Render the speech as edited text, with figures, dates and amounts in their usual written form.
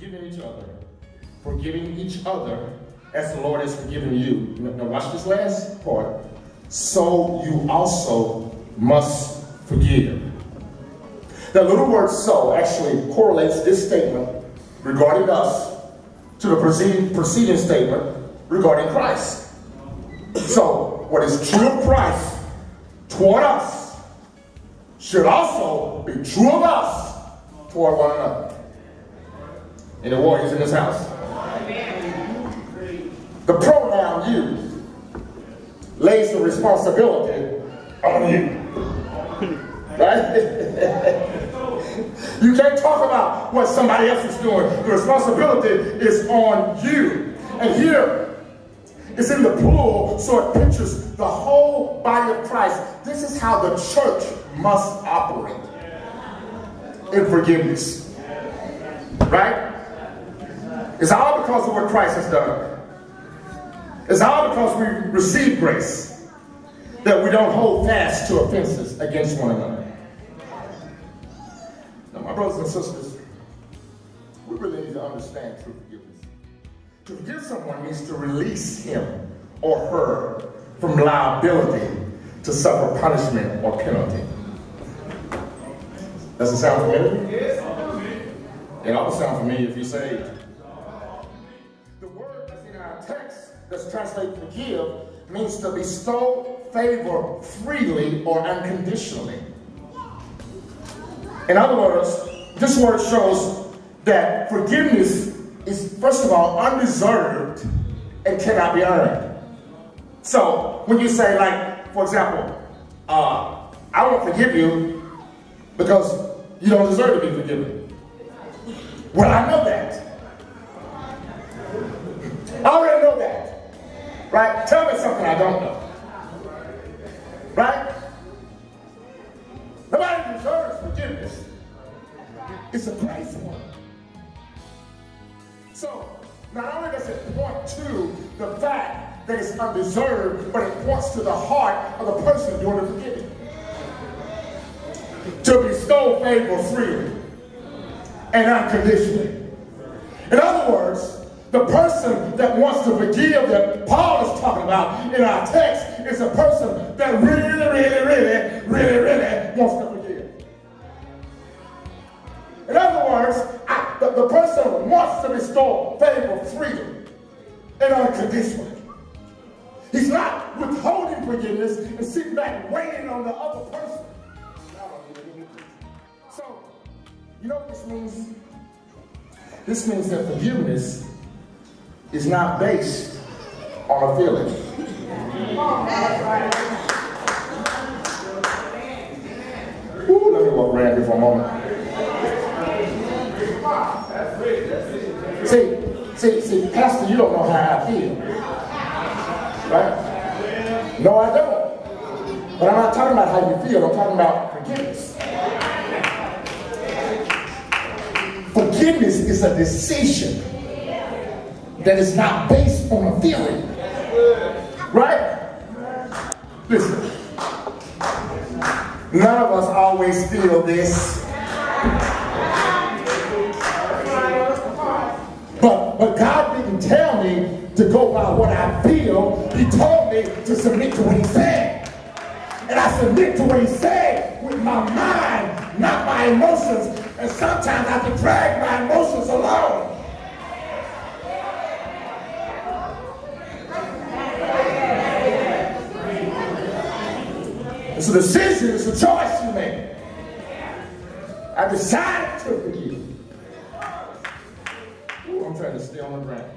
forgiving each other. Forgiving each other as the Lord has forgiven you. Now watch this last part. So you also must forgive. The little word so actually correlates this statement regarding us to the preceding statement regarding Christ. So what is true of Christ toward us should also be true of us toward one another. Any warriors in this house? The pronoun you lays the responsibility on you. Right? You can't talk about what somebody else is doing. The responsibility is on you. And here, it's in the plural, so it pictures the whole body of Christ. This is how the church must operate in forgiveness. Right? It's all because of what Christ has done. It's all because we receive grace that we don't hold fast to offenses against one another. Now, my brothers and sisters, we really need to understand true forgiveness. To forgive someone means to release him or her from liability to suffer punishment or penalty. Does it sound familiar? It ought to sound familiar if you're saved. The word that's in our text that's translated forgive means to bestow favor freely or unconditionally. In other words, this word shows that forgiveness is, first of all, undeserved and cannot be earned. So when you say, like, for example, I won't forgive you because you don't deserve to be forgiven. Well, I know that. I already know that. Right? Tell me something I don't know. Right? Nobody deserves forgiveness. It's a grace one. So, not only does it point to the fact that it's undeserved, but it points to the heart of the person doing the forgiving. To bestow favor freely and unconditionally. In other words, the person that wants to forgive that Paul is talking about in our text is a person that really wants to forgive. In other words, the person wants to bestow favor freely and unconditionally. He's not withholding forgiveness and sitting back waiting on the other person. So, you know what this means? This means that forgiveness is not based on a feeling. Ooh, let me walk around here for a moment. See, Pastor, you don't know how I feel. Right? No, I don't. But I'm not talking about how you feel. I'm talking about forgiveness. Forgiveness is a decision that is not based on a feeling. Right? Listen. None of us always feel this. But God didn't tell me to go by what I feel. He told me to submit to what he said. And I submit to what he said with my mind, not my emotions. And sometimes I have to drag my emotions along. It's a decision, it's a choice you make. I decided to forgive. Ooh, I'm trying to stay on the ground.